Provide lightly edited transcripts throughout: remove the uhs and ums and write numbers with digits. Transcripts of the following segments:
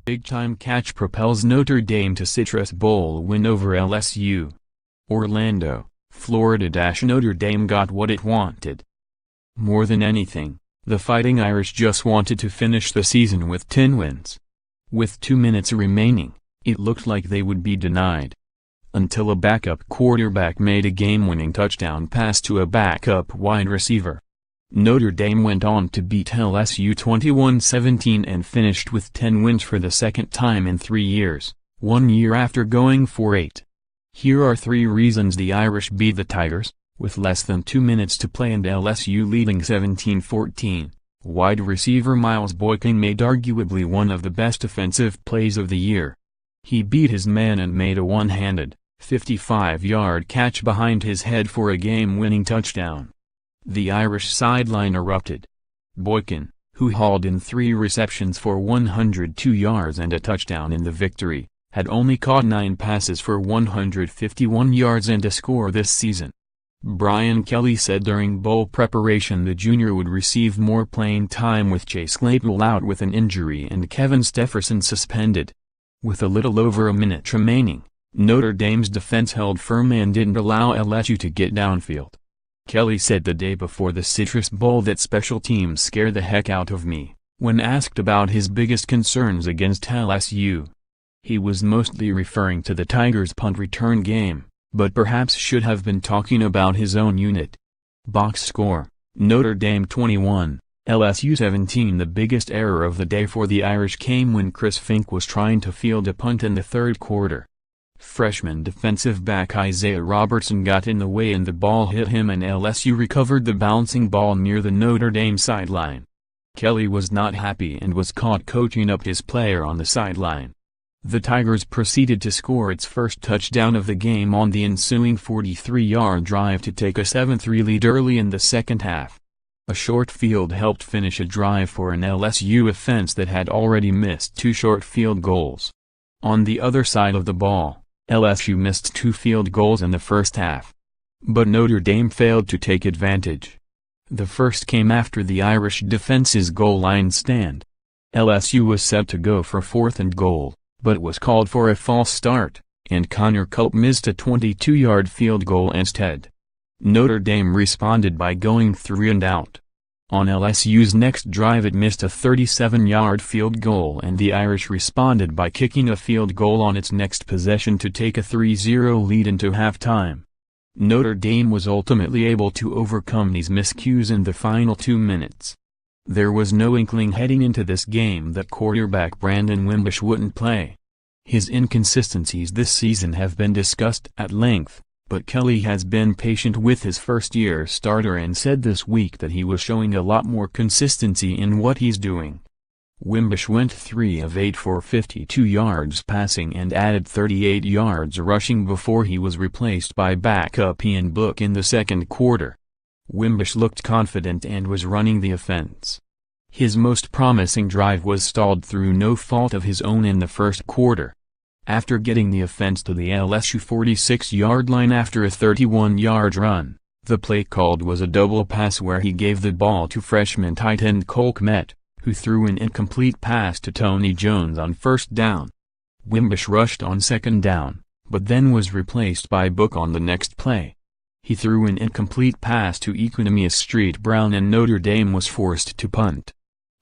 Big-time catch propels Notre Dame to Citrus Bowl win over LSU. Orlando, Florida. Notre Dame got what it wanted. More than anything, the Fighting Irish just wanted to finish the season with 10 wins. With 2 minutes remaining, it looked like they would be denied. Until a backup quarterback made a game-winning touchdown pass to a backup wide receiver. Notre Dame went on to beat LSU 21-17 and finished with 10 wins for the second time in 3 years, 1 year after going for 8. Here are 3 reasons the Irish beat the Tigers, with less than 2 minutes to play and LSU leading 17-14. Wide receiver Miles Boykin made arguably one of the best offensive plays of the year. He beat his man and made a one-handed, 55-yard catch behind his head for a game-winning touchdown. The Irish sideline erupted. Boykin, who hauled in 3 receptions for 102 yards and a touchdown in the victory, had only caught 9 passes for 151 yards and a score this season. Brian Kelly said during bowl preparation the junior would receive more playing time with Chase Claypool out with an injury and Kevin Stepherson suspended. With a little over a minute remaining, Notre Dame's defense held firm and didn't allow LSU to get downfield. Kelly said the day before the Citrus Bowl that special teams scare the heck out of me. When asked about his biggest concerns against LSU, he was mostly referring to the Tigers' punt return game, but perhaps should have been talking about his own unit. Box score: Notre Dame 21, LSU 17. The biggest error of the day for the Irish came when Chris Fink was trying to field a punt in the third quarter. Freshman defensive back Isaiah Robertson got in the way and the ball hit him and LSU recovered the bouncing ball near the Notre Dame sideline. Kelly was not happy and was caught coaching up his player on the sideline. The Tigers proceeded to score its first touchdown of the game on the ensuing 43-yard drive to take a 7-3 lead early in the second half. A short field helped finish a drive for an LSU offense that had already missed 2 short field goals. On the other side of the ball, LSU missed 2 field goals in the first half. But Notre Dame failed to take advantage. The first came after the Irish defense's goal line stand. LSU was set to go for 4th and goal, but was called for a false start, and Connor Culp missed a 22-yard field goal instead. Notre Dame responded by going 3 and out. On LSU's next drive it missed a 37-yard field goal and the Irish responded by kicking a field goal on its next possession to take a 3-0 lead into halftime. Notre Dame was ultimately able to overcome these miscues in the final 2 minutes. There was no inkling heading into this game that quarterback Brandon Wimbush wouldn't play. His inconsistencies this season have been discussed at length, but Kelly has been patient with his first-year starter and said this week that he was showing a lot more consistency in what he's doing. Wimbush went 3 of 8 for 52 yards passing and added 38 yards rushing before he was replaced by backup Ian Book in the second quarter. Wimbush looked confident and was running the offense. His most promising drive was stalled through no fault of his own in the first quarter. After getting the offense to the LSU 46-yard line after a 31-yard run, the play called was a double pass where he gave the ball to freshman tight end Cole Kmet, who threw an incomplete pass to Tony Jones on first down. Wimbush rushed on second down, but then was replaced by Book on the next play. He threw an incomplete pass to Equanimeous Street Brown and Notre Dame was forced to punt.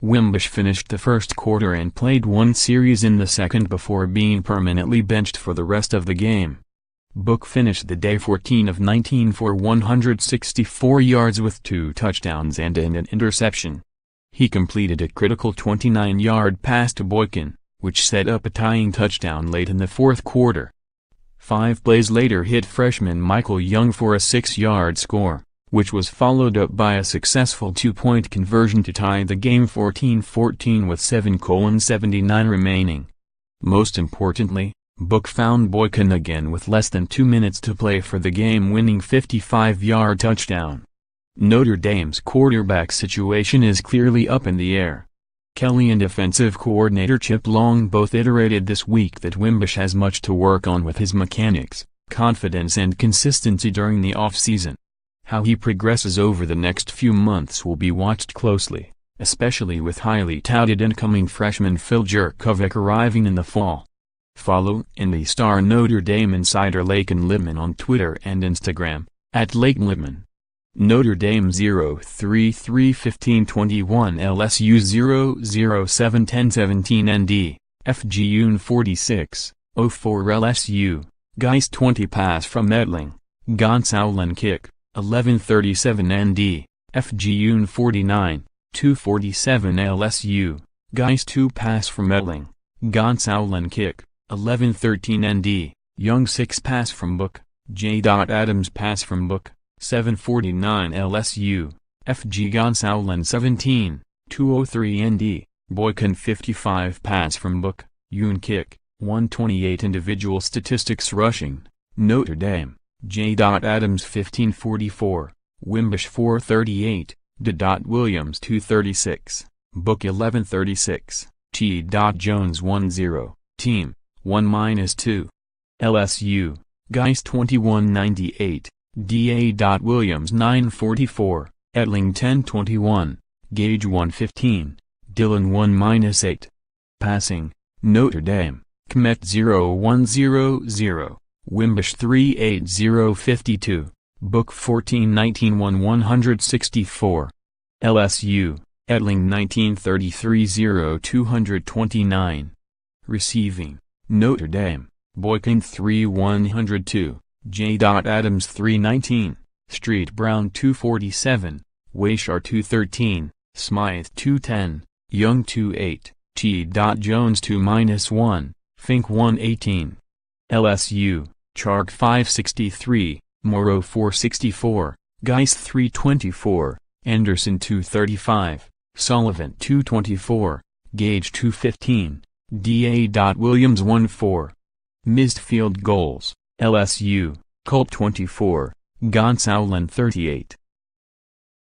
Wimbush finished the first quarter and played 1 series in the second before being permanently benched for the rest of the game. Book finished the day 14 of 19 for 164 yards with 2 touchdowns and an interception. He completed a critical 29-yard pass to Boykin, which set up a tying touchdown late in the fourth quarter. 5 plays later hit freshman Michael Young for a 6-yard score, which was followed up by a successful 2-point conversion to tie the game 14-14 with 7:79 remaining. Most importantly, Book found Boykin again with less than 2 minutes to play for the game-winning 55-yard touchdown. Notre Dame's quarterback situation is clearly up in the air. Kelly and defensive coordinator Chip Long both iterated this week that Wimbush has much to work on with his mechanics, confidence and consistency during the offseason. How he progresses over the next few months will be watched closely. especially with highly touted incoming freshman Phil Jurkovec arriving in the fall. Follow *Star Notre Dame insider Laken Lippman on Twitter and Instagram, @Laken Lippman. Notre Dame 0-3-3-15-21 LSU 0-07-10-17 ND, FG 46, 04 LSU, Geist 20 pass from Etling, Gonçalves kick, 11:37 ND, FG 49, 2:47 LSU, Geist 2 pass from Etling, Gonçalves kick, 11:13 ND, Young 6 pass from Book, J. Adams pass from Book, 7:49 LSU, FG Gonçalves 17, 2:03 ND, Boykin 55 pass from Book, Yoon kick, 128 individual statistics rushing, Notre Dame, J. Adams 15:44, Wimbish 4:38, D. Williams 2:36, Book 11:36, T. Jones 1-0, Team, 1-2. LSU, Geist 21:98, D. Williams 9:44, Etling 10:21, Gage 1:15, Dillon 1-8. Passing, Notre Dame, Kmet 0-1-0-0, Wimbish 3-8-0-52, Book 14-19 1-164. LSU, Etling 19-33-0-229. Receiving, Notre Dame, Boykin 3-102, J. Adams 3-19, Street Brown 2-47, Wayshar 2-13, Smythe 2-10, Young 2-8, T. Jones 2-1, Fink 1-18. LSU, Chark 5-63, Morrow 4-64, Geist 3-24, Anderson 2-35, Sullivan 2-24, Gage 2-15, D. Williams 1-4. Missed field goals, LSU, Culp 24, Gonçalves 38.